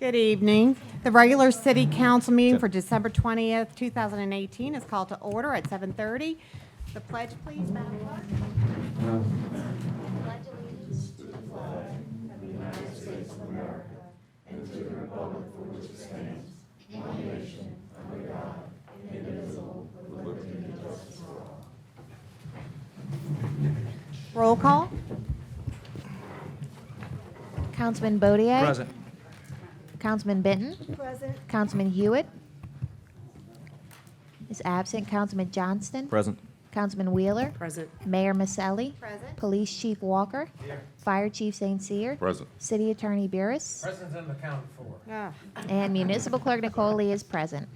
Good evening. The regular city council meeting for December 20th, 2018 is called to order at 7:30. The pledge, please, Madam Clerk. Roll call. Councilman Bodier. Present. Councilman Benton. Present. Councilman Hewitt is absent. Councilman Johnston. Present. Councilman Wheeler. Present. Mayor Maselli. Present. Police Chief Walker. Fire Chief St. Cyr. Present. City Attorney Burris. Present and accounted for. And Municipal Clerk Nicole Lee is present.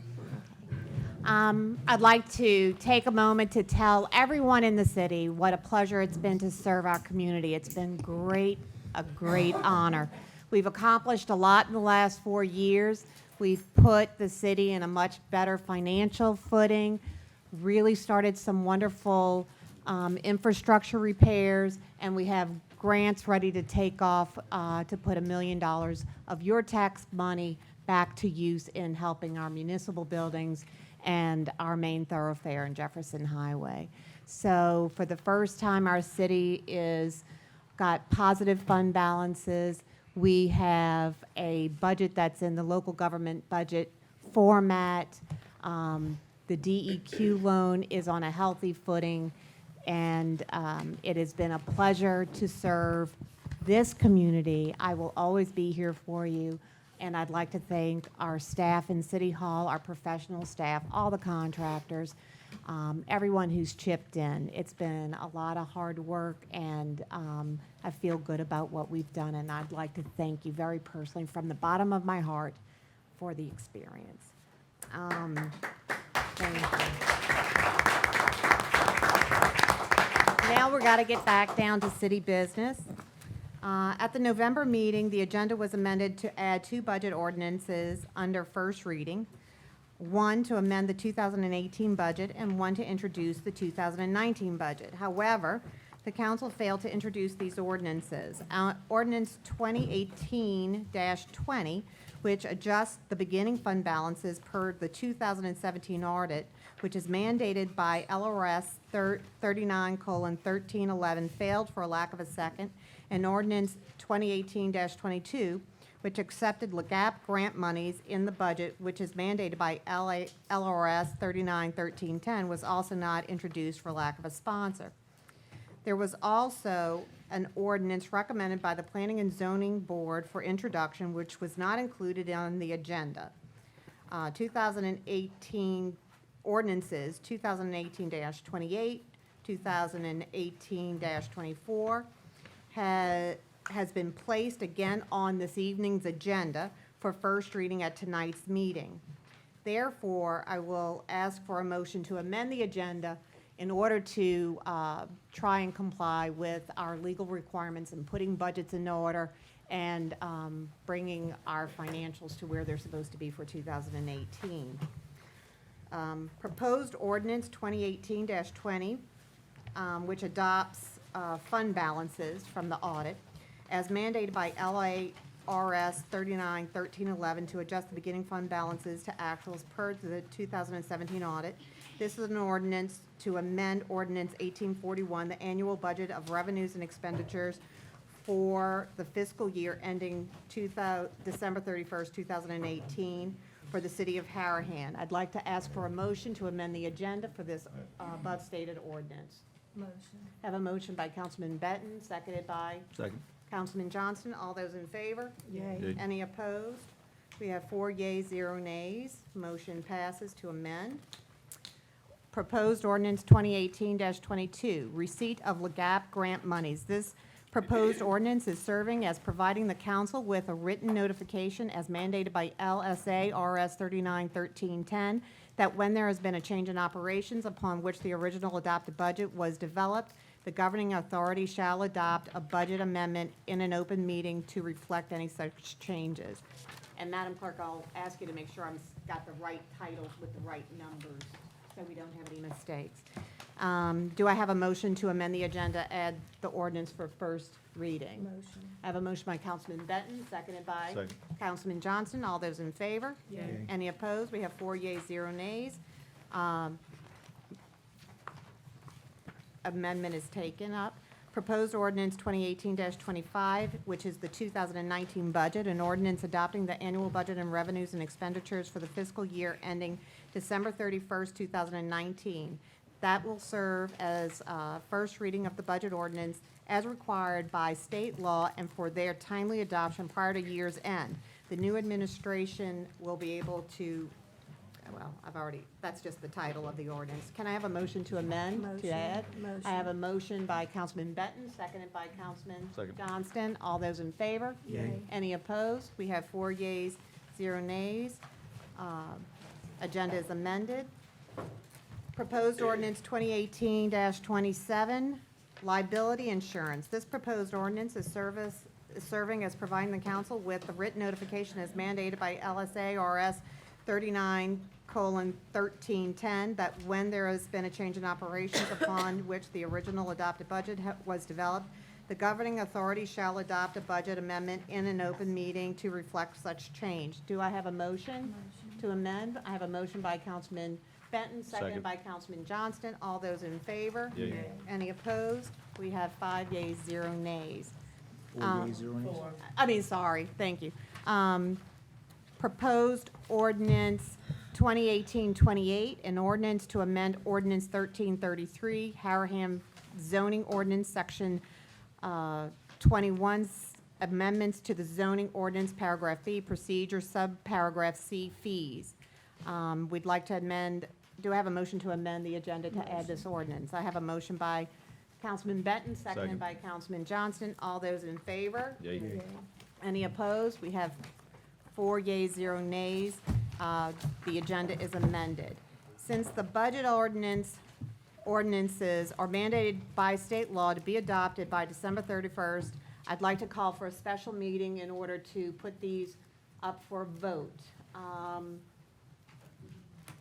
I'd like to take a moment to tell everyone in the city what a pleasure it's been to serve our community. It's been a great honor. We've accomplished a lot in the last 4 years. We've put the city in a much better financial footing, really started some wonderful infrastructure repairs, and we have grants ready to take off to put $1 million of your tax money back to use in helping our municipal buildings and our main thoroughfare in Jefferson Highway. So for the first time, our city is got positive fund balances. We have a budget that's in the local government budget format. The DEQ loan is on a healthy footing, and it has been a pleasure to serve this community. I will always be here for you, and I'd like to thank our staff in City Hall, our professional staff, all the contractors, everyone who's chipped in. It's been a lot of hard work, and I feel good about what we've done, and I'd like to thank you very personally from the bottom of my heart for the experience. Thank you. Now we're got to get back down to city business. At the November meeting, the agenda was amended to add 2 budget ordinances under first reading. One to amend the 2018 budget and one to introduce the 2019 budget. However, the council failed to introduce these ordinances. Ordinance 2018-20, which adjusts the beginning fund balances per the 2017 audit, which is mandated by LRS 39:1311, failed for a lack of a second. And ordinance 2018-22, which accepted LGAP grant monies in the budget, which is mandated by LRS 39:1310, was also not introduced for lack of a sponsor. There was also an ordinance recommended by the Planning and Zoning Board for introduction, which was not included on the agenda. 2018 ordinances, 2018-28, 2018-24, has been placed again on this evening's agenda for first reading at tonight's meeting. Therefore, I will ask for a motion to amend the agenda in order to try and comply with our legal requirements and putting budgets in order and bringing our financials to where they're supposed to be for 2018. Proposed ordinance 2018-20, which adopts fund balances from the audit as mandated by LARS 39:1311 to adjust the beginning fund balances to actuals per the 2017 audit. This is an ordinance to amend Ordinance 1841, the annual budget of revenues and expenditures for the fiscal year ending December 31st, 2018 for the city of Harahan. I'd like to ask for a motion to amend the agenda for this above stated ordinance. Motion. Have a motion by Councilman Benton, seconded by Second. Councilman Johnston. All those in favor? Yay. Yay. Any opposed? We have 4 yeas, 0 nays. Motion passes to amend. Proposed ordinance 2018-22, receipt of LGAP grant monies. This proposed ordinance is serving as providing the council with a written notification as mandated by LSA RS 39:1310 that when there has been a change in operations upon which the original adopted budget was developed, the governing authority shall adopt a budget amendment in an open meeting to reflect any such changes. And Madam Clerk, I'll ask you to make sure I've got the right titles with the right numbers so we don't have any mistakes. Do I have a motion to amend the agenda, add the ordinance for first reading? Motion. I have a motion by Councilman Benton, seconded by Second. Councilman Johnston. All those in favor? Yay. Any opposed? We have 4 yeas, 0 nays. Amendment is taken up. Proposed ordinance 2018-25, which is the 2019 budget, an ordinance adopting the annual budget and revenues and expenditures for the fiscal year ending December 31st, 2019. That will serve as first reading of the budget ordinance as required by state law and for their timely adoption prior to year's end. The new administration will be able to, well, that's just the title of the ordinance. Can I have a motion to amend, to Motion. add? Motion. I have a motion by Councilman Benton, seconded by Councilman Second. Johnston. All those in favor? Yay. Any opposed? We have 4 yeas, 0 nays. Agenda is amended. Proposed ordinance 2018-27, liability insurance. This proposed ordinance is serving as providing the council with a written notification as mandated by LSA RS 39:1310 that when there has been a change in operations upon which the original adopted budget was developed, the governing authority shall adopt a budget amendment in an open meeting to reflect such change. Do I have a motion to amend? I have a motion by Councilman Benton, seconded Second. by Councilman Johnston. All those in favor? Yay. Yay. Any opposed? We have 5 yeas, 0 nays. 4 yeas, 0 nays. Thank you. Proposed ordinance 2018-28, an ordinance to amend ordinance 1333, Harahan zoning ordinance, section 21, amendments to the zoning ordinance, paragraph B, procedure, subparagraph C, fees. We'd like to amend, do I have a motion to amend the agenda to add this ordinance? I have a motion by Councilman Benton, seconded Second. by Councilman Johnston. All those in favor? Yay. Yay. Any opposed? We have 4 yeas, 0 nays. The agenda is amended. Since the budget ordinances are mandated by state law to be adopted by December 31st, I'd like to call for a special meeting in order to put these up for vote.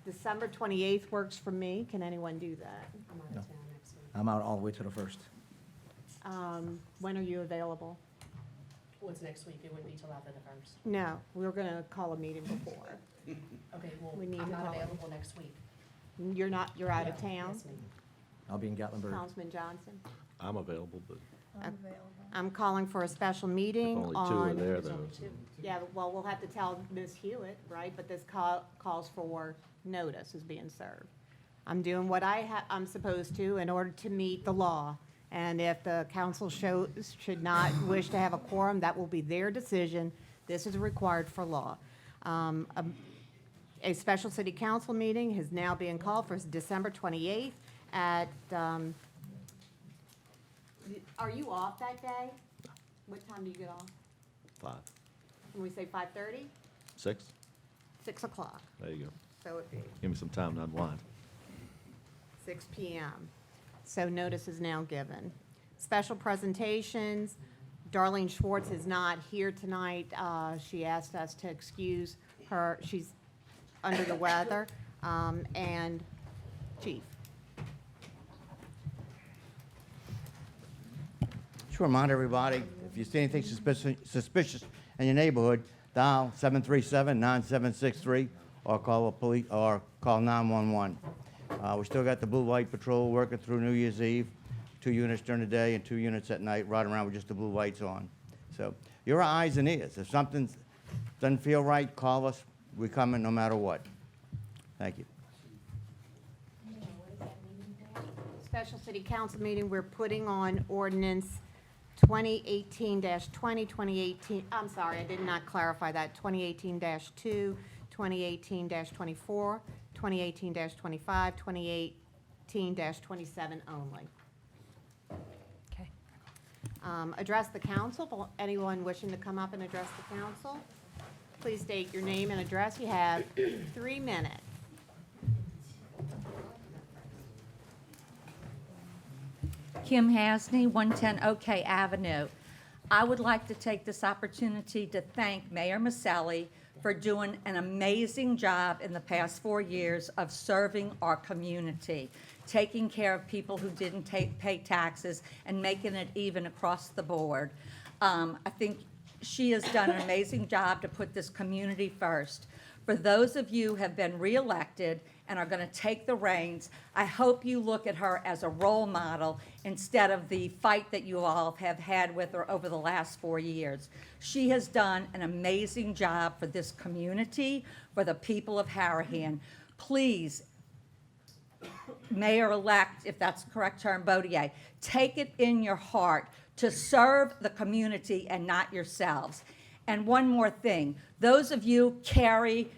December 28th works for me. Can anyone do that? I'm out No. of town next week. I'm out all the way to the 1st. When are you available? What's next week? It wouldn't be till after the first. No, we're going to call a meeting before. Okay, well, We need I'm to not call it. available next week. You're out of No, town? yes, ma'am. I'll be in Gatlinburg. Councilman Johnson? I'm available, but I'm available. I'm calling for a special if meeting only 2 are on, there, There's though. only 2. yeah, well, we'll have to tell Ms. Hewitt, right? But this calls for notice is being served. I'm doing what I'm supposed to in order to meet the law. And if the council should not wish to have a quorum, that will be their decision. This is required for law. A special city council meeting is now being called for December 28th at, are you off that day? What time do you get off? 5, Can we say 5:30? 6? 6 o'clock. There you go. So it'd be Give me some time to unwind. 6 PM. So notice is now given. Special presentations, Darlene Schwartz is not here tonight. She asked us to excuse her. She's under the weather. And Chief. Just remind everybody, if you see anything suspicious in your neighborhood, dial 737-9763 or call a police or call 911. We still got the blue light patrol working through New Year's Eve, 2 units during the day and 2 units at night, riding around with just the blue lights on. So your eyes and ears. If something doesn't feel right, call us. We're coming no matter what. Thank you. Special City Council meeting, we're putting on ordinance 2018-20, 2018, I'm sorry, I did not clarify that, 2018-2, 2018-24, 2018-25, 2018-27 only. Okay. Address the council, anyone wishing to come up and address the council? Please state your name and address, you have 3 minutes. Kim Hasney, 110 OK Avenue. I would like to take this opportunity to thank Mayor Maselli for doing an amazing job in the past 4 years of serving our community, taking care of people who didn't pay taxes and making it even across the board. I think she has done an amazing job to put this community first. For those of you who have been reelected and are going to take the reins, I hope you look at her as a role model instead of the fight that you all have had with her over the last 4 years. She has done an amazing job for this community, for the people of Harahan. Please, Mayor-elect, if that's the correct term, Baudier, take it in your heart to serve the community and not yourselves. And one more thing, those of you, Carrie,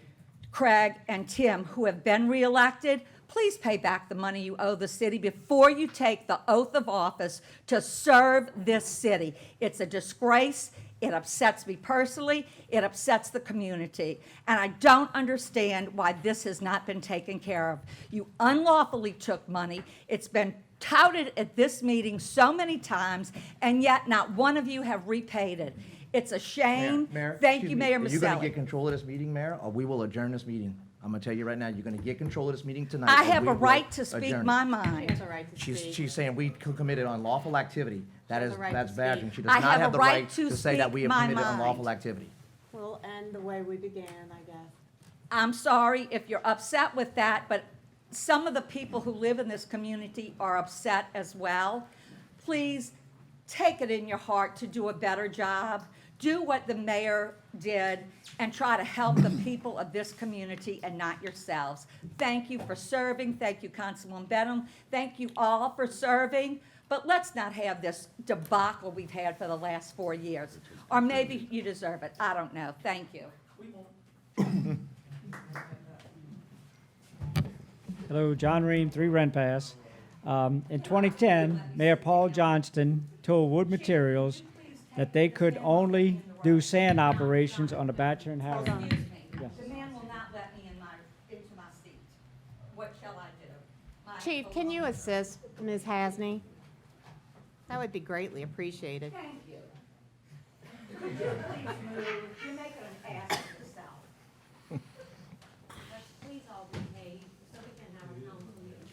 Craig, and Tim, who have been reelected, please pay back the money you owe the city before you take the oath of office to serve this city. It's a disgrace. It upsets me personally. It upsets the community. And I don't understand why this has not been taken care of. You unlawfully took money. It's been touted at this meeting so many times, and yet not one of you have repaid it. It's a shame. Mayor, Thank excuse you, me. Mayor Are you going to Maselli. get control of this meeting, Mayor, or we will adjourn this meeting? I'm going to tell you right now, you're going to get control of this meeting tonight. I or have we a will right to speak adjourn it. my She mind. has a right to speak. She's saying we committed unlawful activity. That has is, a right that's to bad, speak. and she does I not have have a the right right to to say that speak we have my committed mind. unlawful activity. We'll end the way we began, I guess. I'm sorry if you're upset with that, but some of the people who live in this community are upset as well. Please take it in your heart to do a better job. Do what the mayor did and try to help the people of this community and not yourselves. Thank you for serving. Thank you, Councilwoman Benham. Thank you all for serving. But let's not have this debacle we've had for the last 4 years. Or maybe you deserve it. I don't know. Thank you. Hello, John Ream, 3 Rent Pass. In 2010, Mayor Paul Johnston told Wood Materials that they could only do sand operations on the Bachelor and Harahan. Excuse me. Yes. The man will not let me into my seat. What shall I do? My Chief, can you assist Ms. Hasney? That would be greatly appreciated. Thank you. Could you please move? You're making an ass of yourself. Let's please all behave so we can have a council meeting.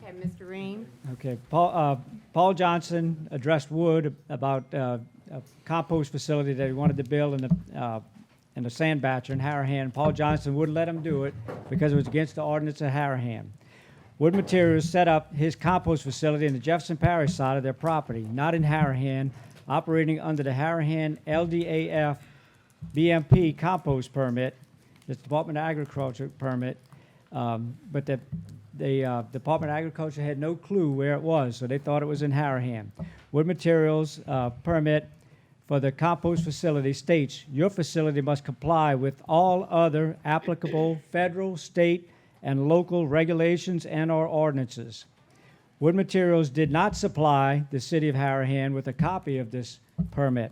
Okay, Mr. Ream? Okay, Paul Johnson addressed Wood about a compost facility that he wanted to build in the sand batcher in Harahan. Paul Johnson wouldn't let him do it because it was against the ordinance of Harahan. Wood Materials set up his compost facility in the Jefferson Parish side of their property, not in Harahan, operating under the Harahan LDAF BMP compost permit, the Department of Agriculture permit, but the Department of Agriculture had no clue where it was, so they thought it was in Harahan. Wood Materials permit for the compost facility states your facility must comply with all other applicable federal, state, and local regulations and/or ordinances. Wood Materials did not supply the city of Harahan with a copy of this permit.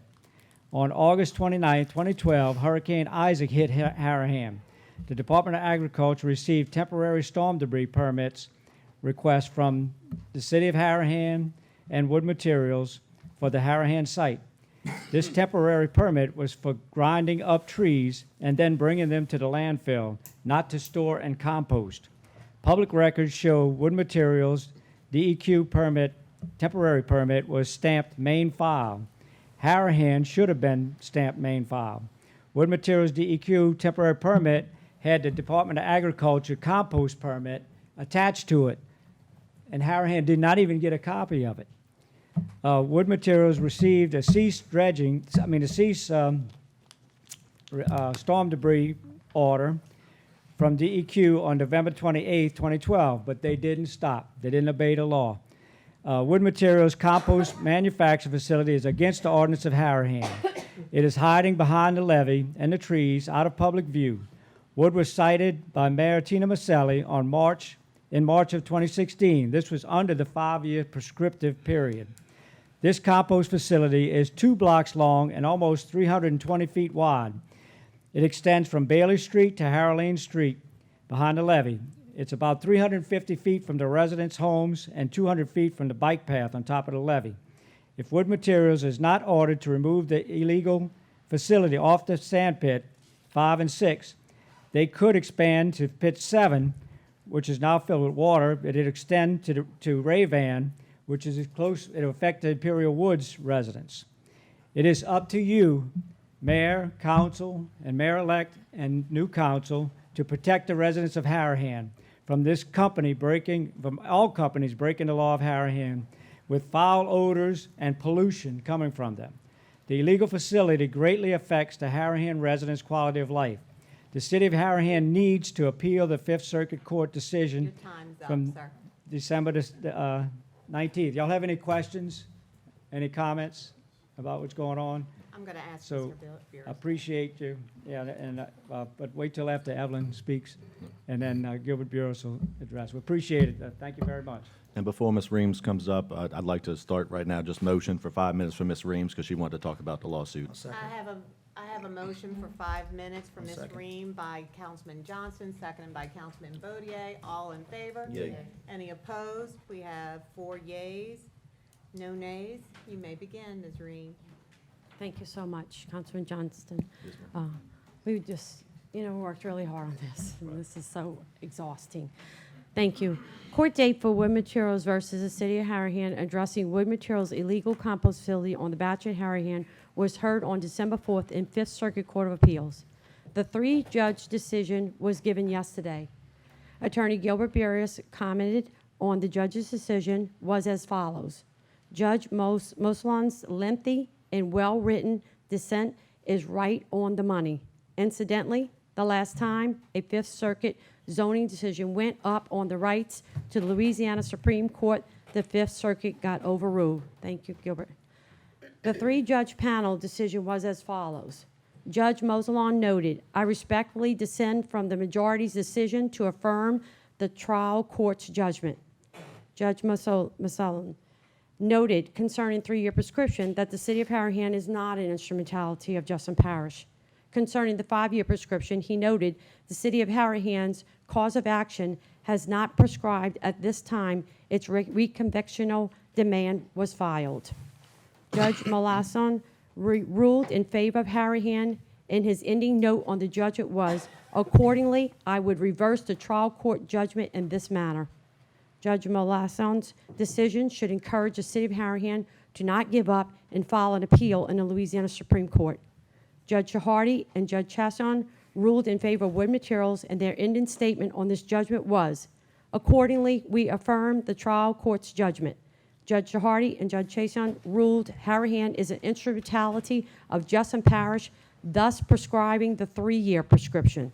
On August 29, 2012, Hurricane Isaac hit Harahan. The Department of Agriculture received temporary storm debris permits requests from the city of Harahan and Wood Materials for the Harahan site. This temporary permit was for grinding up trees and then bringing them to the landfill, not to store and compost. Public records show Wood Materials DEQ permit, temporary permit, was stamped main file. Harahan should have been stamped main file. Wood Materials DEQ temporary permit had the Department of Agriculture compost permit attached to it, and Harahan did not even get a copy of it. Wood Materials received a storm debris order from DEQ on November 28, 2012, but they didn't stop. They didn't obey the law. Wood Materials compost manufacturing facility is against the ordinance of Harahan. It is hiding behind the levee and the trees out of public view. Wood was cited by Mayor Tina Maselli in March of 2016. This was under the 5-year prescriptive period. This compost facility is 2 blocks long and almost 320 feet wide. It extends from Bailey Street to Haroline Street behind the levee. It's about 350 feet from the residents' homes and 200 feet from the bike path on top of the levee. If Wood Materials is not ordered to remove the illegal facility off the sand pit 5 and 6, they could expand to pit 7, which is now filled with water. It'd extend to Rayvan, which is close. It'll affect the Imperial Woods residents. It is up to you, Mayor, Council, and Mayor-elect and new council to protect the residents of Harahan from all companies breaking the law of Harahan with foul odors and pollution coming from them. The illegal facility greatly affects the Harahan residents' quality of life. The city of Harahan needs to appeal the Fifth Circuit Court decision Your time's up, from sir. December 19th. Y'all have any questions, any comments about what's going on? I'm going to ask So, Mr. Beers. Appreciate you, yeah, and, but wait till after Evelyn speaks, and then Gilbert Burris will address. We appreciate it. Thank you very much. And before Ms. Reams comes up, I'd like to start right now, just motion for 5 minutes for Ms. Reams, because she wanted to talk about the lawsuit. I have a motion for 5 minutes for Ms. Second. Ream by Councilman Johnson, seconded by Councilman Bodier. All in favor? Yay. Any opposed? We have 4 yays, no nays. You may begin, Ms. Ream. Thank you so much, Councilman Johnston. We just, worked really hard on this, and this is so exhausting. Thank you. Court date for Wood Materials versus the City of Harahan addressing Wood Materials' illegal compost facility on the Batch in Harahan was heard on December 4th in Fifth Circuit Court of Appeals. The 3-judge decision was given yesterday. Attorney Gilbert Burris commented on the judge's decision was as follows. Judge Moslan's lengthy and well-written dissent is right on the money. Incidentally, the last time a Fifth Circuit zoning decision went up on the rights to the Louisiana Supreme Court, the Fifth Circuit got overruled. Thank you, Gilbert. The 3-judge panel decision was as follows. Judge Moslan noted, I respectfully dissent from the majority's decision to affirm the trial court's judgment. Judge Moslan noted concerning 3-year prescription that the City of Harahan is not an instrumentality of Judson Parish. Concerning the 5-year prescription, he noted the City of Harahan's cause of action has not prescribed at this time its reconvictional demand was filed. Judge Moslan ruled in favor of Harahan. In his ending note on the judgment was, accordingly, I would reverse the trial court judgment in this manner. Judge Moslan's decision should encourage the City of Harahan to not give up and file an appeal in the Louisiana Supreme Court. Judge Shahardy and Judge Chasson ruled in favor of Wood Materials, and their ending statement on this judgment was, accordingly, we affirm the trial court's judgment. Judge Shahardy and Judge Chasson ruled Harahan is an instrumentality of Judson Parish, thus prescribing the 3-year prescription.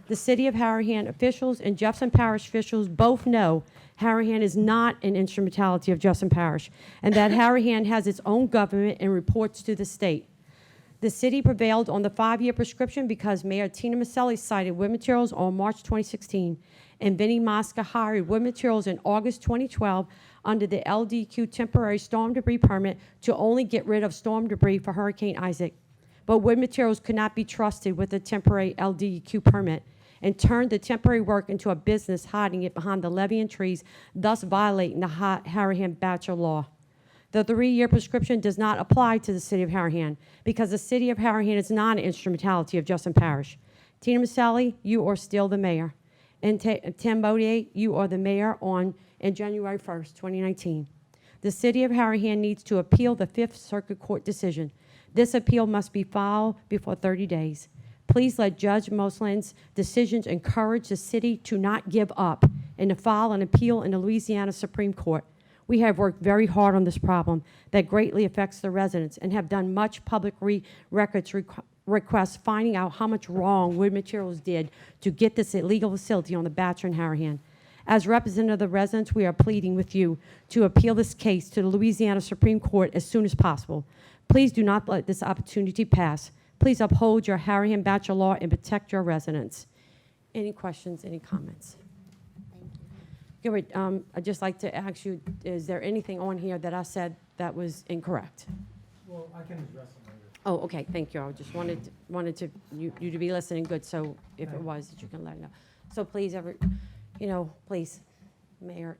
The City of Harahan officials and Jefferson Parish officials both know Harahan is not an instrumentality of Jefferson Parish, and that Harahan has its own government and reports to the state. The city prevailed on the 5-year prescription because Mayor Tina Maselli cited Wood Materials on March 2016, and Vinnie Mosca hired Wood Materials in August 2012 under the LDQ temporary storm debris permit to only get rid of storm debris for Hurricane Isaac. But Wood Materials could not be trusted with a temporary LDQ permit and turned the temporary work into a business, hiding it behind the levee and trees, thus violating the Harahan Bachelor law. The 3-year prescription does not apply to the City of Harahan because the City of Harahan is not an instrumentality of Judson Parish. Tina Maselli, you are still the mayor. And Tim Bodier, you are the mayor on January 1st, 2019. The City of Harahan needs to appeal the Fifth Circuit Court decision. This appeal must be filed before 30 days. Please let Judge Moslan's decisions encourage the city to not give up and to file an appeal in the Louisiana Supreme Court. We have worked very hard on this problem that greatly affects the residents and have done much public records requests finding out how much wrong Wood Materials did to get this illegal facility on the Bachelor in Harahan. As representative of the residents, we are pleading with you to appeal this case to the Louisiana Supreme Court as soon as possible. Please do not let this opportunity pass. Please uphold your Harahan Bachelor law and protect your residents. Any questions, any comments? Gilbert, I'd just like to ask you, is there anything on here that I said that was incorrect? Well, I can address it later. Oh, okay, thank you. I just wanted you to be listening good, so if it was, that you can let it know. So please, please, Mayor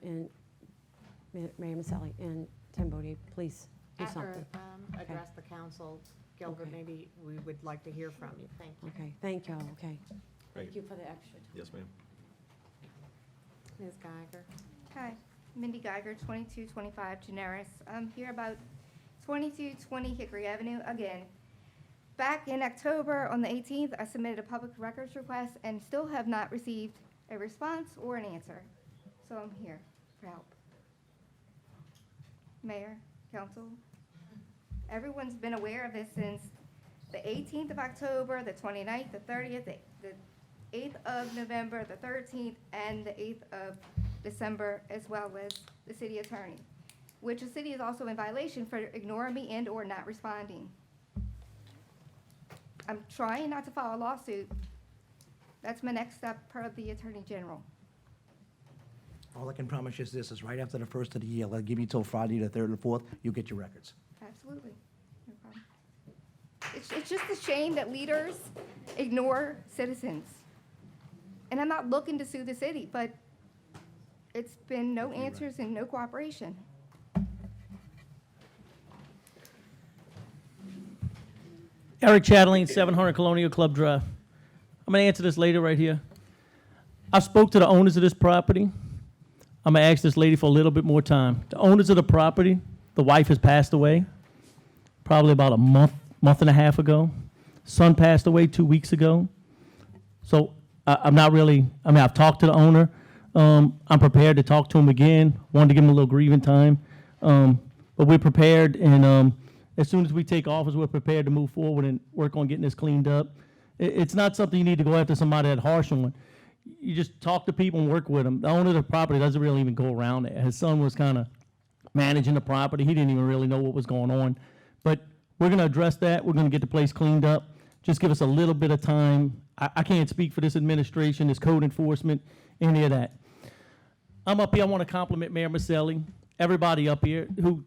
Maselli and Tim Bodier, please say After something. address the council, Gilbert, Okay. maybe we would like to hear from you. Thank you. Okay, thank y'all, okay. Great. Thank you for the extra time. Yes, ma'am. Ms. Geiger? Hi, Mindy Geiger, 2225 Generis. I'm here about 2220 Hickory Avenue again. Back in October, on the 18th, I submitted a public records request and still have not received a response or an answer. So I'm here for help. Mayor, council, everyone's been aware of this since the 18th of October, the 29th, the 30th, the 8th of November, the 13th, and the 8th of December, as well as the city attorney, which the city is also in violation for ignoring me and/or not responding. I'm trying not to file a lawsuit. That's my next step per the Attorney General. All I can promise you is this, is right after the first of the year, I'll give you till Friday, the 3rd or 4th, you'll get your records. Absolutely. No problem. It's just a shame that leaders ignore citizens. And I'm not looking to sue the city, but it's been no answers and no cooperation. Eric Chatelain, 700 Colonial Club Drive. I'm going to answer this later right here. I spoke to the owners of this property. I'm going to ask this lady for a little bit more time. The owners of the property, the wife has passed away probably about a month and a half ago. Son passed away 2 weeks ago. So I'm not really, I've talked to the owner. I'm prepared to talk to him again. Wanted to give him a little grieving time. But we're prepared, and as soon as we take office, we're prepared to move forward and work on getting this cleaned up. It's not something you need to go after somebody that harsh on. You just talk to people and work with them. The owner of the property doesn't really even go around there. His son was kind of managing the property. He didn't even really know what was going on. But we're going to address that. We're going to get the place cleaned up. Just give us a little bit of time. I can't speak for this administration, this code enforcement, any of that. I'm up here. I want to compliment Mayor Maselli, everybody up here who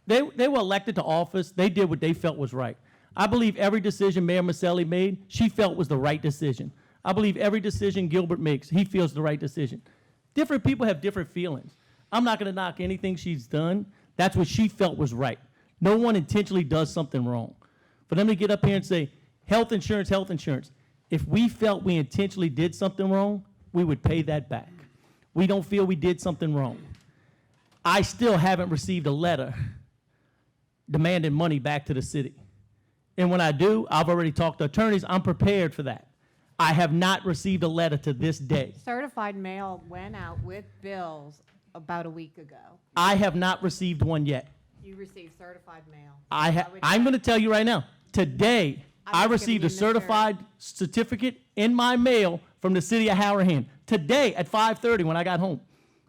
they were elected to office. They did what they felt was right. I believe every decision Mayor Maselli made, she felt was the right decision. I believe every decision Gilbert makes, he feels the right decision. Different people have different feelings. I'm not going to knock anything she's done. That's what she felt was right. No one intentionally does something wrong. For them to get up here and say, health insurance, health insurance. If we felt we intentionally did something wrong, we would pay that back. We don't feel we did something wrong. I still haven't received a letter demanding money back to the city. And when I do, I've already talked to attorneys. I'm prepared for that. I have not received a letter to this day. Certified mail went out with bills about a week ago. I have not received one yet. You received certified mail. I'm going to tell you right now, today, I was received giving a you Mr. certified certificate in my mail from the city of Harahan today at 5:30 when I got home.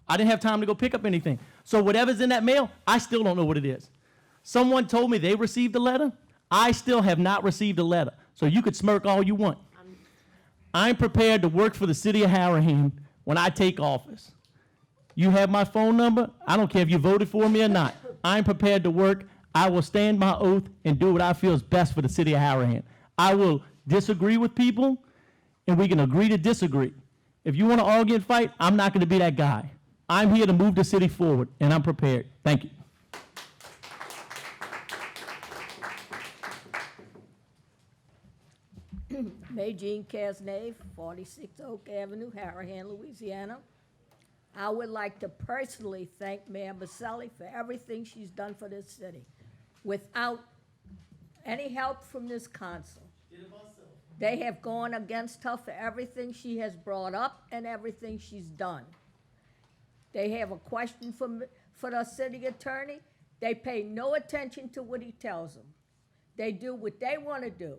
I didn't have time to go pick up anything. So whatever's in that mail, I still don't know what it is. Someone told me they received a letter. I still have not received a letter. So you could smirk all you want. I'm prepared to work for the city of Harahan when I take office. You have my phone number. I don't care if you voted for me or not. I'm prepared to work. I will stand my oath and do what I feel is best for the city of Harahan. I will disagree with people, and we can agree to disagree. If you want to argue and fight, I'm not going to be that guy. I'm here to move the city forward, and I'm prepared. Thank you. Jean Casnave, 46 Oak Avenue, Harahan, Louisiana. I would like to personally thank Mayor Maselli for everything she's done for this city. Without any help from this council, they have gone against her for everything she has brought up and everything she's done. They have a question for the city attorney. They pay no attention to what he tells them. They do what they want to do.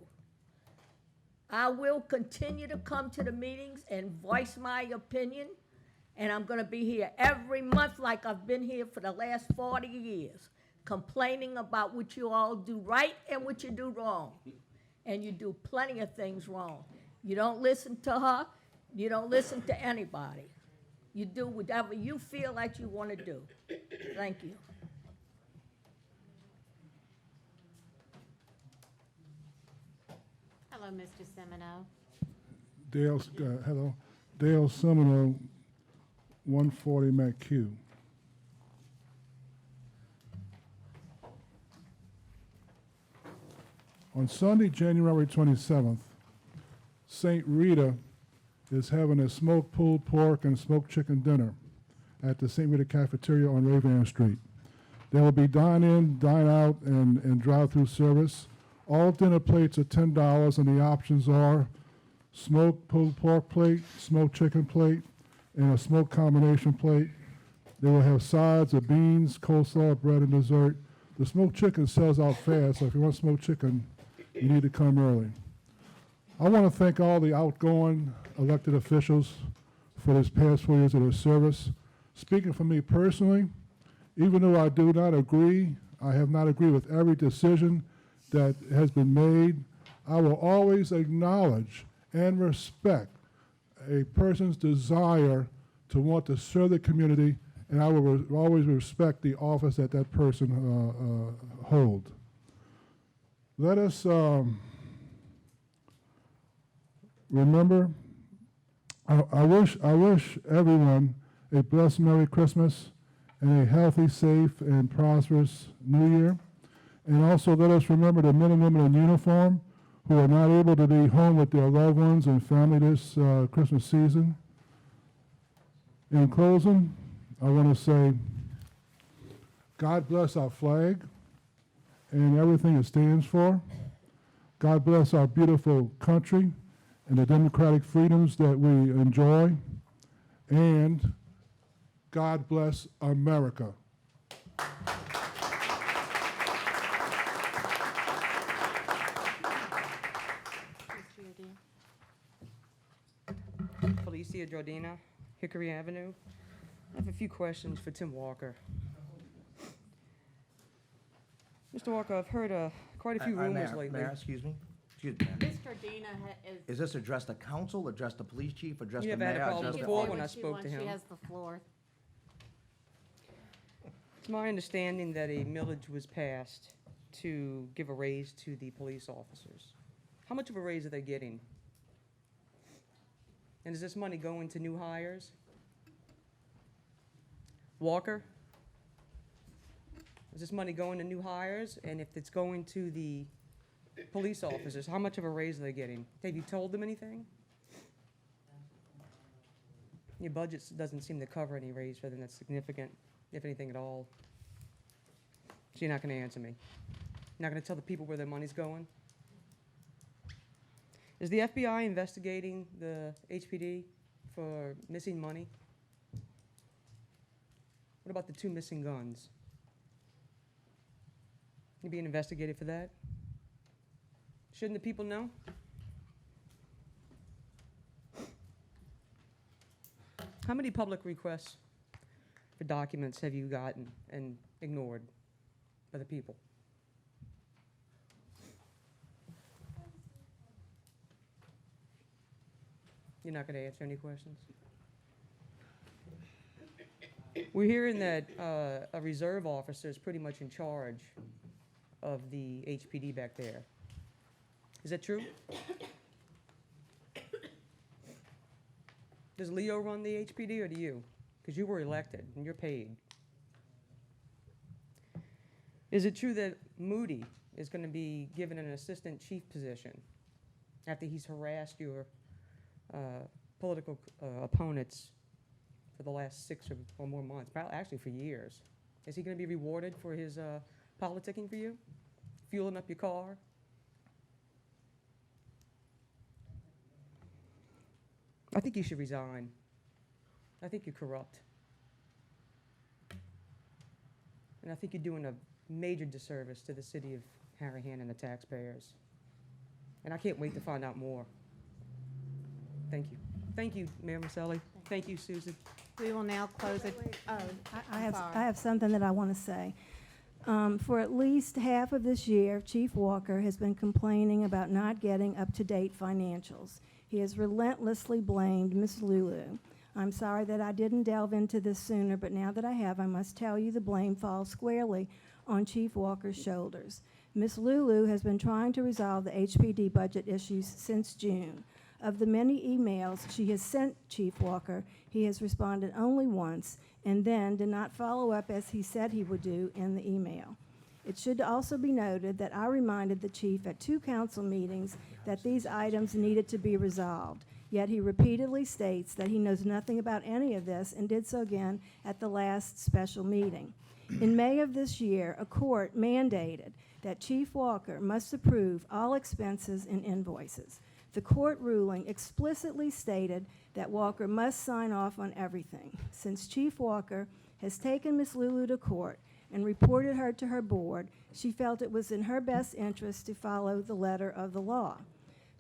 I will continue to come to the meetings and voice my opinion, and I'm going to be here every month like I've been here for the last 40 years, complaining about what you all do right and what you do wrong. And you do plenty of things wrong. You don't listen to her. You don't listen to anybody. You do whatever you feel like you want to do. Thank you. Hello, Mr. Semino. Hello, Dale Semino, 140 McHugh. On Sunday, January 27th, St. Rita is having a smoked pulled pork and smoked chicken dinner at the St. Rita Cafeteria on Ravan Street. There will be dine-in, dine-out, and drive-through service. All dinner plates are $10, and the options are smoked pulled pork plate, smoked chicken plate, and a smoked combination plate. They will have sides of beans, coleslaw, bread, and dessert. The smoked chicken sells out fast, so if you want smoked chicken, you need to come early. I want to thank all the outgoing elected officials for this past 4 years of their service. Speaking for me personally, even though I do not agree, I have not agreed with every decision that has been made, I will always acknowledge and respect a person's desire to want to serve the community, and I will always respect the office that that person hold. Let us remember, I wish everyone a blessed Merry Christmas and a healthy, safe, and prosperous New Year. And also let us remember the men and women in uniform who are not able to be home with their loved ones and family this Christmas season. In closing, I want to say, God bless our flag and everything it stands for. God bless our beautiful country and the democratic freedoms that we enjoy. And God bless America. Felicia Jordina, Hickory Avenue. I have a few questions for Tim Walker. Mr. Walker, I've heard quite a few rumors lately. Mayor, excuse me? Excuse me, Mayor. Mr. Dina Is this addressed to council, addressed to police chief, addressed You to have had a mayor? problem addressed to before all? when I spoke to him. She has the floor. It's my understanding that a millage was passed to give a raise to the police officers. How much of a raise are they getting? And is this money going to new hires? Walker? Is this money going to new hires? And if it's going to the police officers, how much of a raise are they getting? Have you told them anything? Your budget doesn't seem to cover any raise for them that's significant, if anything at all. So you're not going to answer me? You're not going to tell the people where their money's going? Is the FBI investigating the HPD for missing money? What about the 2 missing guns? You being investigated for that? Shouldn't the people know? How many public requests for documents have you gotten and ignored by the people? You're not going to answer any questions? We're hearing that a reserve officer is pretty much in charge of the HPD back there. Is that true? Does Leo run the HPD or do you? Because you were elected and you're paid. Is it true that Moody is going to be given an assistant chief position after he's harassed your political opponents for the last 6 or more months, probably actually for years? Is he going to be rewarded for his politicking for you? Fueling up your car? I think you should resign. I think you're corrupt. And I think you're doing a major disservice to the city of Harahan and the taxpayers. And I can't wait to find out more. Thank you. Thank you, Mayor Maselli. Thank you, Susan. We will now close it. Oh, I sorry. have something that I want to say. For at least half of this year, Chief Walker has been complaining about not getting up-to-date financials. He has relentlessly blamed Ms. Lulu. I'm sorry that I didn't delve into this sooner, but now that I have, I must tell you the blame falls squarely on Chief Walker's shoulders. Ms. Lulu has been trying to resolve the HPD budget issues since June. Of the many emails she has sent Chief Walker, he has responded only once and then did not follow up as he said he would do in the email. It should also be noted that I reminded the chief at 2 council meetings that these items needed to be resolved. Yet he repeatedly states that he knows nothing about any of this and did so again at the last special meeting. In May of this year, a court mandated that Chief Walker must approve all expenses and invoices. The court ruling explicitly stated that Walker must sign off on everything. Since Chief Walker has taken Ms. Lulu to court and reported her to her board, she felt it was in her best interest to follow the letter of the law.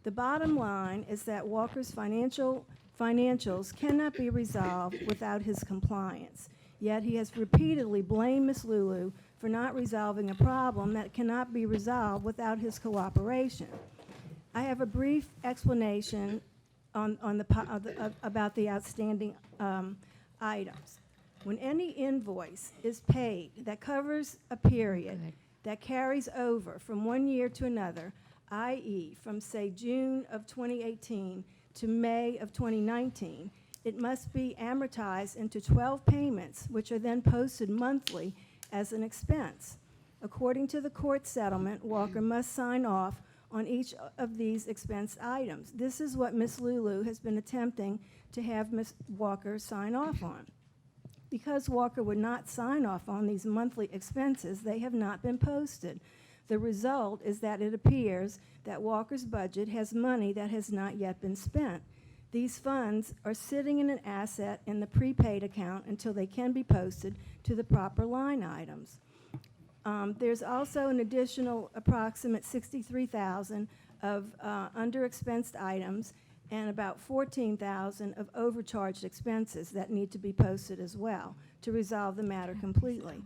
The bottom line is that Walker's financials cannot be resolved without his compliance. Yet he has repeatedly blamed Ms. Lulu for not resolving a problem that cannot be resolved without his cooperation. I have a brief explanation about the outstanding items. When any invoice is paid that covers a period that carries over from one year to another, i.e. from, say, June of 2018 to May of 2019, it must be amortized into 12 payments, which are then posted monthly as an expense. According to the court settlement, Walker must sign off on each of these expense items. This is what Ms. Lulu has been attempting to have Ms. Walker sign off on. Because Walker would not sign off on these monthly expenses, they have not been posted. The result is that it appears that Walker's budget has money that has not yet been spent. These funds are sitting in an asset in the prepaid account until they can be posted to the proper line items. There's also an additional approximate $63,000 of under-expensed items and about $14,000 of overcharged expenses that need to be posted as well to resolve the matter completely.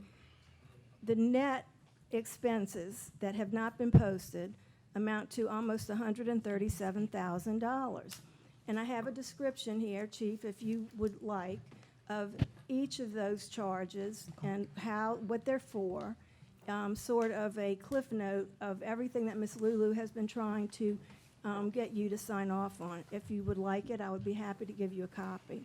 The net expenses that have not been posted amount to almost $137,000. And I have a description here, Chief, if you would like, of each of those charges and what they're for, sort of a cliff note of everything that Ms. Lulu has been trying to get you to sign off on. If you would like it, I would be happy to give you a copy.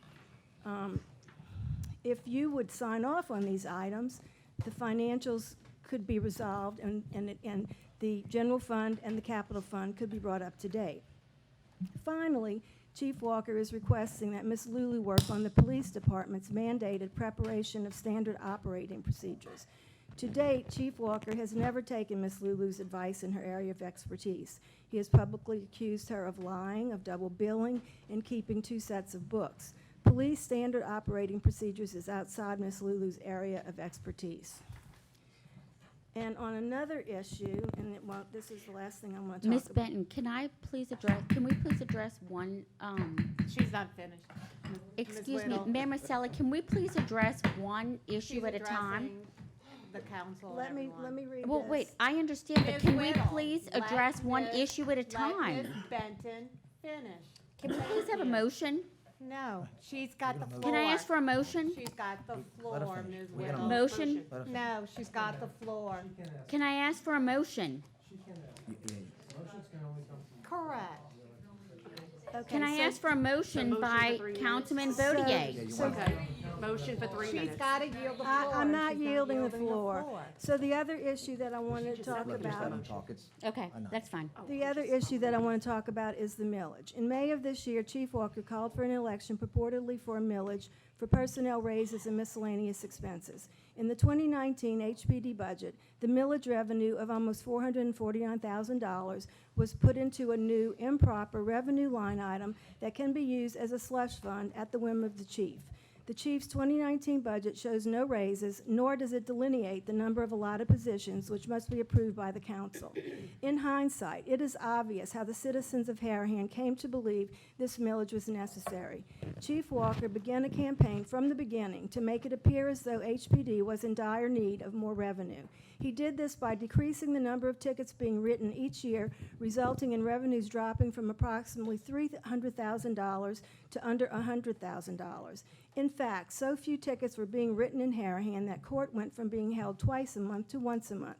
If you would sign off on these items, the financials could be resolved and the general fund and the capital fund could be brought up to date. Finally, Chief Walker is requesting that Ms. Lulu work on the police department's mandated preparation of standard operating procedures. To date, Chief Walker has never taken Ms. Lulu's advice in her area of expertise. He has publicly accused her of lying, of double billing, and keeping 2 sets of books. Police standard operating procedures is outside Ms. Lulu's area of expertise. And on another issue, and this is the last thing I want to talk Ms. about. Benton, can we please address one, She's not finished. excuse me, Whittle. Mayor Marcella, can we please address one issue She's at a time? addressing the council and Let me everyone. read Well, this. wait, I understand, but Ms. can we Whittle, please let address one Ms. issue at a Let time? Ms. Benton finish. Can we please have a motion? No, she's got the floor. Can I ask for a motion? She's got the Let her floor, finish. Ms. We're gonna Whittle. Motion? Let her finish. No, she's got the floor. Can I ask for a motion? Correct. Okay, Can I so- ask for a motion by Councilman Bodier? Motion for 3 minutes. She's got to yield the floor. I'm not She's yielding the floor. So the other issue that I wanted to talk Let them about, talk. It's- Okay, I know. that's fine. the other issue that I want to talk about is the millage. In May of this year, Chief Walker called for an election purportedly for a millage for personnel raises and miscellaneous expenses. In the 2019 HPD budget, the millage revenue of almost $449,000 was put into a new improper revenue line item that can be used as a slush fund at the whim of the chief. The chief's 2019 budget shows no raises, nor does it delineate the number of allotted positions, which must be approved by the council. In hindsight, it is obvious how the citizens of Harahan came to believe this millage was necessary. Chief Walker began a campaign from the beginning to make it appear as though HPD was in dire need of more revenue. He did this by decreasing the number of tickets being written each year, resulting in revenues dropping from approximately $300,000 to under $100,000. In fact, so few tickets were being written in Harahan that court went from being held twice a month to once a month.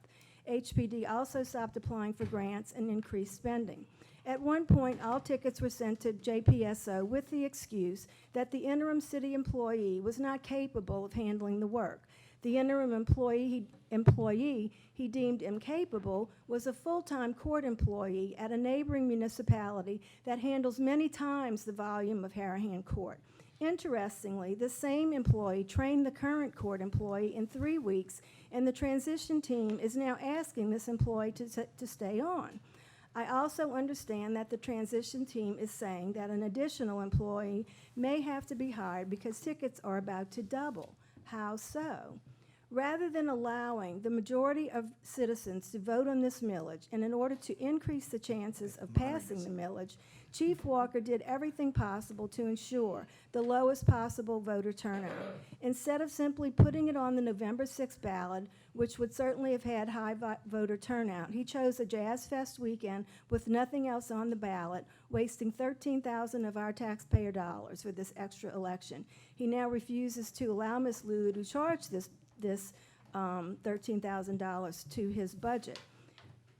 HPD also stopped applying for grants and increased spending. At one point, all tickets were sent to JPSO with the excuse that the interim city employee was not capable of handling the work. The interim employee he deemed incapable was a full-time court employee at a neighboring municipality that handles many times the volume of Harahan Court. Interestingly, the same employee trained the current court employee in 3 weeks, and the transition team is now asking this employee to stay on. I also understand that the transition team is saying that an additional employee may have to be hired because tickets are about to double. How so? Rather than allowing the majority of citizens to vote on this millage, and in order to increase the chances of passing the millage, Chief Walker did everything possible to ensure the lowest possible voter turnout. Instead of simply putting it on the November 6th ballot, which would certainly have had high voter turnout, he chose a Jazz Fest weekend with nothing else on the ballot, wasting $13,000 of our taxpayer dollars for this extra election. He now refuses to allow Ms. Lulu to charge this $13,000 to his budget.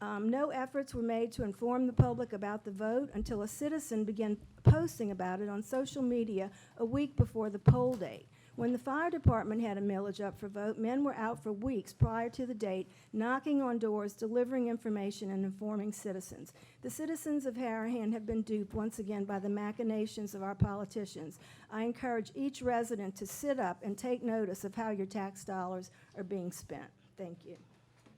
No efforts were made to inform the public about the vote until a citizen began posting about it on social media a week before the poll date. When the fire department had a millage up for vote, men were out for weeks prior to the date, knocking on doors, delivering information, and informing citizens. The citizens of Harahan have been duped once again by the machinations of our politicians. I encourage each resident to sit up and take notice of how your tax dollars are being spent. Thank you.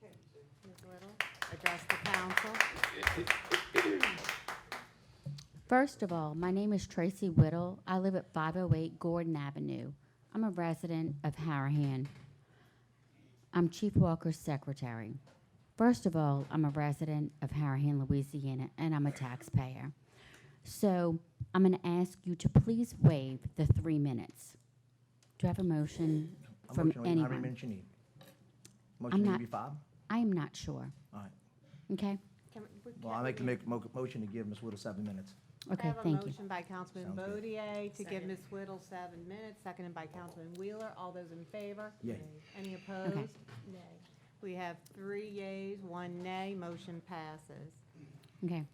Ms. Little, address the council. First of all, my name is Tracy Whittle. I live at 508 Gordon Avenue. I'm a resident of Harahan. I'm Chief Walker's secretary. First of all, I'm a resident of Harahan, Louisiana, and I'm a taxpayer. So I'm going to ask you to please waive the 3 minutes. Do I have a motion from How many anyone? minutes you need? I'm Motion not- maybe 5? I am not sure. All right. Okay? Well, I make the motion to give Ms. Whittle 7 minutes. Okay, I have a thank you. motion by Councilman Sounds good. Bodier to give Ms. Whittle 7 minutes, seconded by Councilman Wheeler. All those in favor? Yay. Any opposed? Nay. We have 3 yeas, 1 nay. Motion passes. Okay.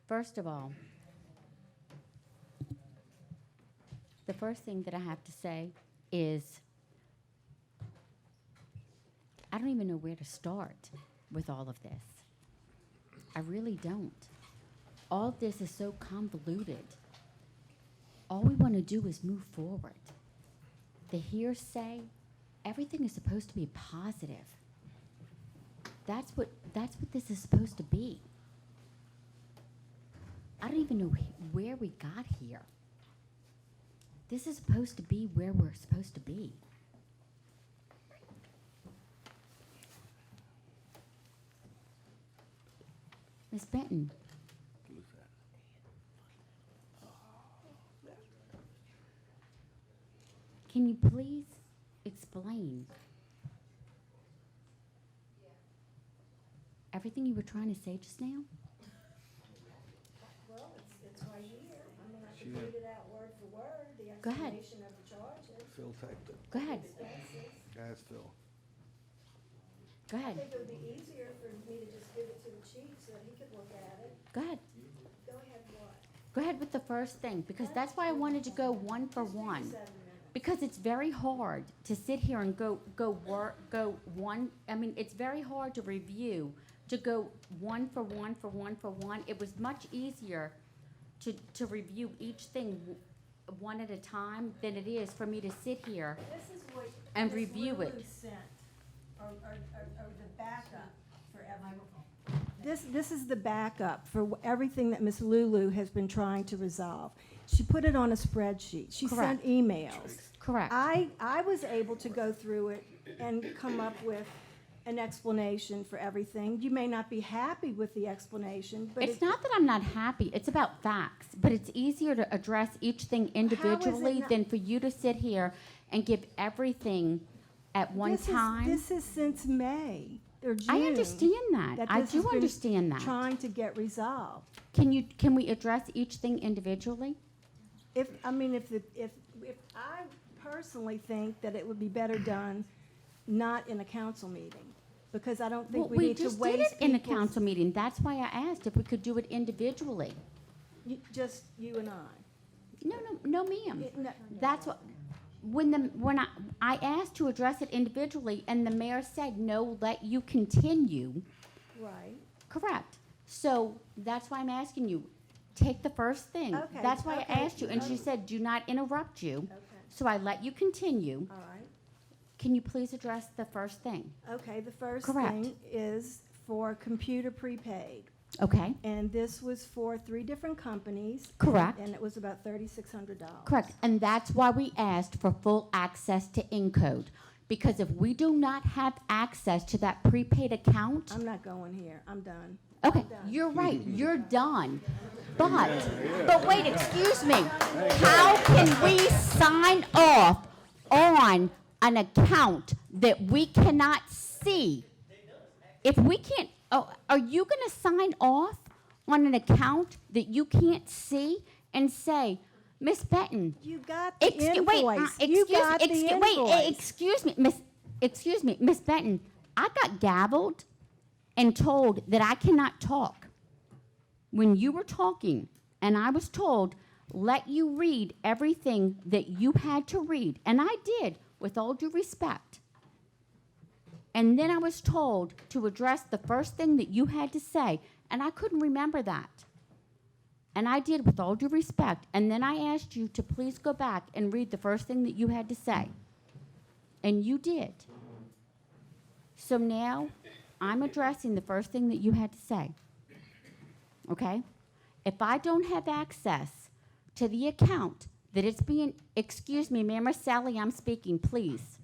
First of all, the first thing that I have to say is I don't even know where to start with all of this. I really don't. All of this is so convoluted. All we want to do is move forward. The hearsay, everything is supposed to be positive. That's what this is supposed to be. I don't even know where we got here. This is supposed to be where we're supposed to be. Ms. Benton. Can you please explain everything you were trying to say just now? Well, it's right here. I mean, I can read it out word for word, the Go ahead. explanation of the charges. Phil typed it. Go ahead. Guys, Phil. Go I ahead. think it would be easier for me to just give it to the chief so that he could look at it. Go ahead. Go ahead, what? Go ahead with the first thing, because that's why I wanted to go one for one. 7 minutes. Because it's very hard to sit here and go one. I mean, it's very hard to review, to go one for one for one for one. It was much easier to review each thing one at a time than it is for me to sit here. This is what And Ms. review Lulu it. sent, or the backup for everything. This is the backup for everything that Ms. Lulu has been trying to resolve. She put it on a spreadsheet. She sent Correct. emails. Correct. I was able to go through it and come up with an explanation for everything. You may not be happy with the explanation, but It's not that I'm not happy. It's about facts. But it's easier to address each thing individually not- than for you to sit here and give everything at one time. This is since May or June. I understand that. I this do has been understand that. Trying to get resolved. Can we address each thing individually? If I personally think that it would be better done not in a council meeting, because I don't think we need to waste we just did it in a people's- council meeting. That's why I asked if we could do it individually. Just you and I. No, ma'am. No, That's what, when I asked to address it individually, and the mayor said, no, let you continue. Right. Correct. So that's why I'm asking you, take the first thing. Okay, That's why I okay, asked you, and she okay. said, do not interrupt you. Okay. So I let you continue. All right. Can you please address the first thing? Okay, the first Correct. thing is for computer prepaid. Okay, And this was for 3 different companies. Correct. And it was about $3,600. correct. And that's why we asked for full access to Encode. Because if we do not have access to that prepaid account, I'm not going here. I'm done. okay, you're right, you're done. But wait, excuse me. How can we sign off on an account that we cannot see? If we can't, oh, are you going to sign off on an account that you can't see and say, Miss Benton? You got the invoice. Wait, You got the invoice. excuse me, Miss Benton. I got gavelled and told that I cannot talk. When you were talking, and I was told, let you read everything that you had to read, and I did, with all due respect. And then I was told to address the first thing that you had to say, and I couldn't remember that. And I did, with all due respect. And then I asked you to please go back and read the first thing that you had to say. And you did. So now I'm addressing the first thing that you had to say. Okay? If I don't have access to the account that it's being, excuse me, ma'am or Sally, I'm speaking, please.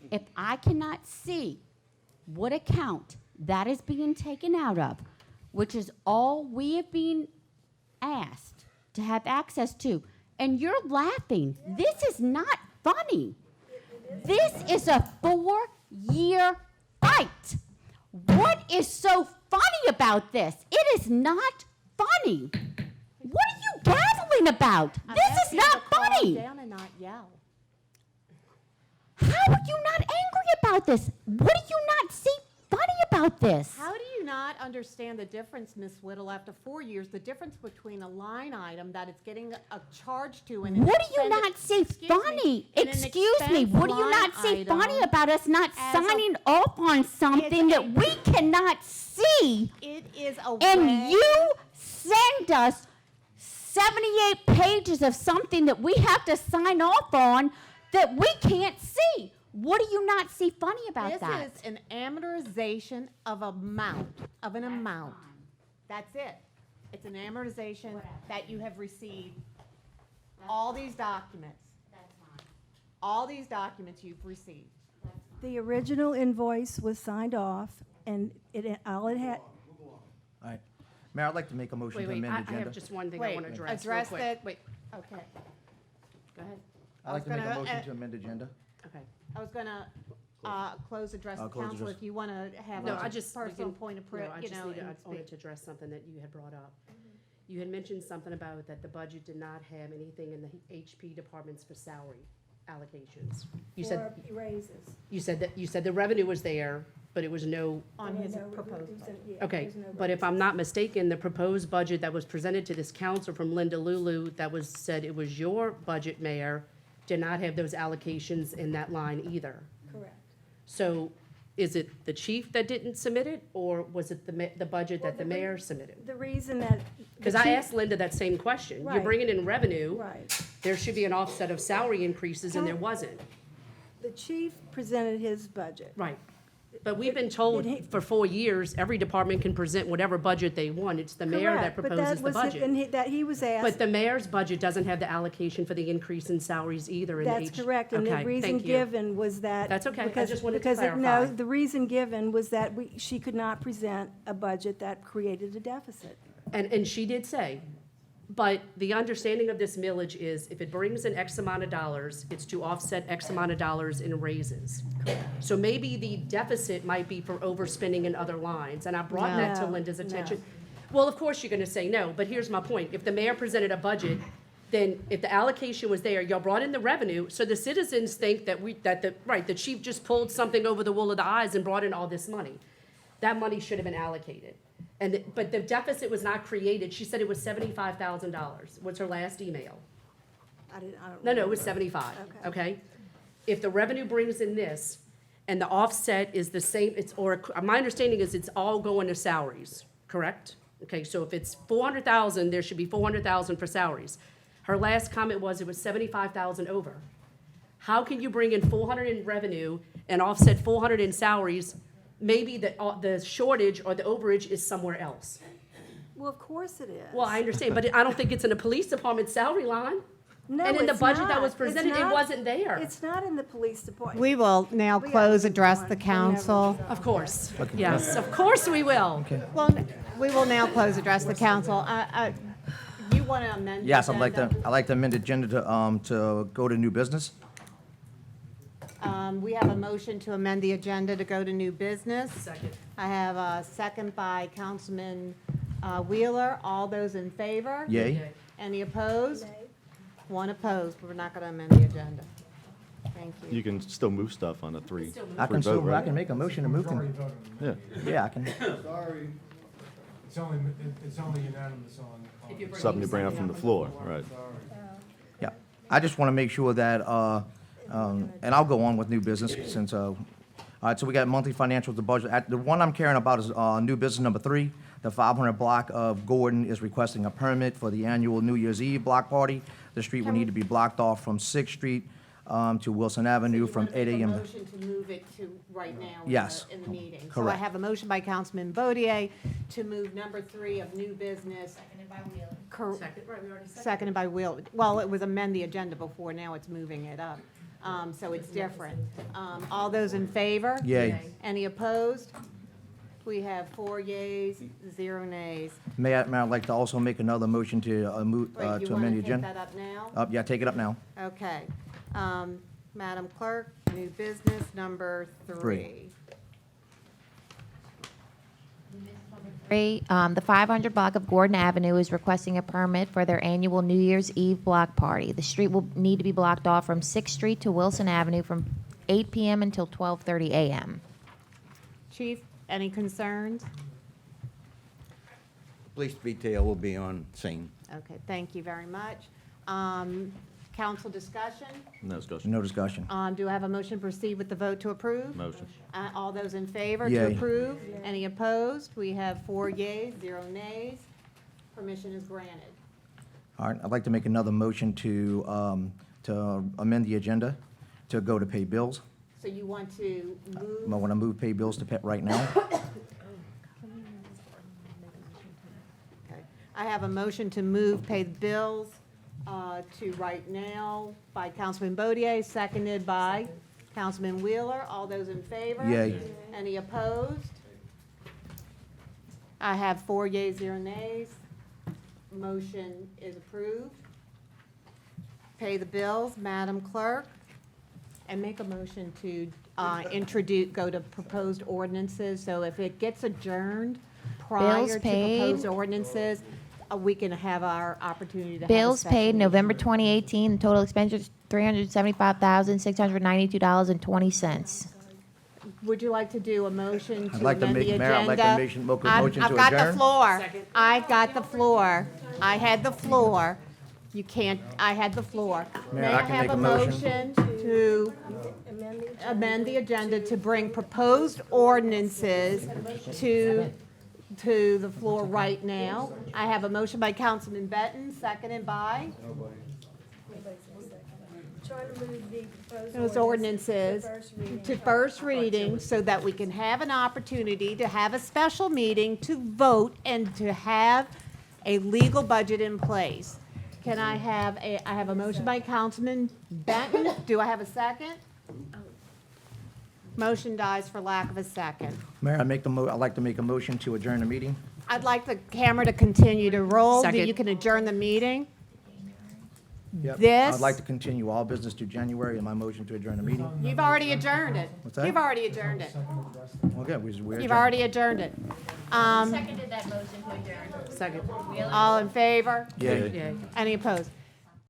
If I cannot see what account that is being taken out of, which is all we have been asked to have access to, and you're laughing. This is not funny. This is a 4-year fight. What is so funny about this? It is not funny. What are you gabbling about? This is not funny. Down and not yell. How are you not angry about this? What do you not see funny about this? How do you not understand the difference, Ms. Whittle, after 4 years, the difference between a line item that it's getting a charge to and an What do you expended- not see Excuse me, funny? and an Excuse me. expense What do you line not see item funny about us not as a- signing off on something It's that we cannot see? It is a And way. you send us 78 pages of something that we have to sign off on that we can't see. What do you not see funny about that? This is an amortization of an amount. That's it. It's an amortization that you have received. All these documents. All these documents you've received. The original invoice was signed off, and all it had, All right. Mayor, I'd like to make a motion to amend the I agenda. have just one thing I Wait, want to address real address quick. that. Wait, Okay. go ahead. I'd like to make a gonna, motion to amend the agenda. Okay. I was gonna, close address the Close council address. if you wanna have No, a I just, we personal can- point of, no, I you just know, need to- and I wanted speak. to address something that you had brought up. You had mentioned something about that the budget did not have anything in the HP departments for salary allocations. You said, for raises. you said the revenue was there, but it was no, On There his were no proposed reduced- budget. yeah, okay. there's no But if I'm raises. not mistaken, the proposed budget that was presented to this council from Linda Lulu, that was said it was your budget, Mayor, did not have those allocations in that line either. Correct. So is it the chief that didn't submit it, or was it the budget that the mayor submitted? The reason that. Because I asked Linda that same question. You're Right. bringing in revenue, Right. there should be an offset of salary increases, and there wasn't. The chief presented his budget. Right. But we've been told Did he- for 4 years, every department can present whatever budget they want. It's the mayor that Correct, but proposes the was it- budget. And that he was asked. But the mayor's budget doesn't have the allocation for the increase in salaries either in That's H. correct, and the Okay, reason thank you. given was that. That's okay, I because- just wanted to because it- clarify. No, the reason given was that she could not present a budget that created a deficit. And she did say, but the understanding of this millage is if it brings in X amount of dollars, it's to offset X amount of dollars in raises. So maybe the deficit might be for overspending in other lines, and I brought that to No, Linda's no. attention. Well, of course you're gonna say no, but here's my point. If the mayor presented a budget, then if the allocation was there, y'all brought in the revenue, so the citizens think that the chief just pulled something over the wool of the eyes and brought in all this money. That money should have been allocated. But the deficit was not created. She said it was $75,000, was her last email. I don't. No, it was 75, okay? If the revenue brings in this, and the offset is the same, my understanding is it's all going to salaries, correct? Okay, so if it's 400,000, there should be 400,000 for salaries. Her last comment was it was 75,000 over. How can you bring in 400 in revenue and offset 400 in salaries? Maybe the shortage or the overage is somewhere else. Well, of course it is. Well, I understand, but I don't think it's in the police department's salary line. No, And in the it's budget that not. was It's presented, it not- wasn't there. It's not in the police department. We will now We gotta close, move address on. the council. Of course, yes, of course we will. Well, we will now close, address the council. You want to amend the Yes, agenda? I'd like to amend the agenda to go to new business. We have a motion to amend the agenda to go to new business. Second. I have a second by Councilman Wheeler. All those in favor? Yay. Any opposed? One opposed, but we're not going to amend the agenda. Thank you. You can still move stuff on a three I can vote, right? make a motion to move. Yeah. Yeah, I can. Sorry. It's only unanimous on. Something you bring up from the floor, right? Yeah, I just want to make sure that, and I'll go on with new business since, all right, so we got monthly financials, the budget. The one I'm caring about is new business number 3. The 500 block of Gordon is requesting a permit for the annual New Year's Eve block party. The street will need to be blocked off from 6th Street to Wilson Avenue from 8 You a.m. want to make a motion to move it to right now Yes. in the meeting. So I Correct. have a motion by Councilman Bodier to move number 3 of new business. Seconded by Wheeler. Second, right, we already seconded. Seconded by Wheeler. Well, it was amend the agenda before, now it's moving it up. So it's different. All those in favor? Yay. Any opposed? We have 4 yeas, 0 nays. Mayor, I'd like to also make another motion to move, Wait, you to want amend to the take agenda. that up now? Yeah, take it up now. Okay. Madam Clerk, new business number 3. The 500 block of Gordon Avenue is requesting a permit for their annual New Year's Eve block party. The street will need to be blocked off from 6th Street to Wilson Avenue from 8 p.m. until 12:30 a.m. Chief, any concerns? Police detail will be on scene. Okay, thank you very much. Council discussion? No discussion. No discussion. Do I have a motion to proceed with the vote to approve? Motion. All those in favor to Yay. approve? Any opposed? We have 4 yeas, 0 nays. Permission is granted. All right, I'd like to make another motion to amend the agenda to go to pay bills. So you want to I move? want to move pay bills to pay right now. Okay. I have a motion to move pay the bills to right now by Councilman Bodier, seconded by Councilman Wheeler. All those in favor? Yay. Any opposed? I have 4 yeas, 0 nays. Motion is approved. Pay the bills, Madam Clerk, and make a motion to go to proposed ordinances. So if it gets adjourned prior Bills to paid. proposed ordinances, we can have our opportunity to have a Bills special paid meeting. November 2018, the total expenditures $375,692.20. Would you like to do a motion to I'd like to amend the make- agenda? Mayor, I'd like to make a motion to I've got the adjourn. floor. Second. I've got the floor. I had the floor. You can't, I had the floor. Mayor, May I I can have make a a motion. motion to amend the agenda to bring proposed ordinances to the floor right now? I have a motion by Councilman Benton, seconded by Trying to move the proposed those ordinances to first reading. to first reading so that we can have an opportunity to have a special meeting to vote and to have a legal budget in place. Can I have I have a motion by Councilman Benton. Do I have a second? Motion dies for lack of a second. Mayor, I'd like to make a motion to adjourn the meeting. I'd like the camera to continue to roll. Second. You can adjourn the meeting. Yep. This- I'd like to continue all business to January and my motion to adjourn the meeting. You've already adjourned it. What's that? You've already adjourned it. Okay, we're You've adjourned. already adjourned it. Seconded that motion to adjourn. Second. All in favor? Yay. Yay. Any opposed?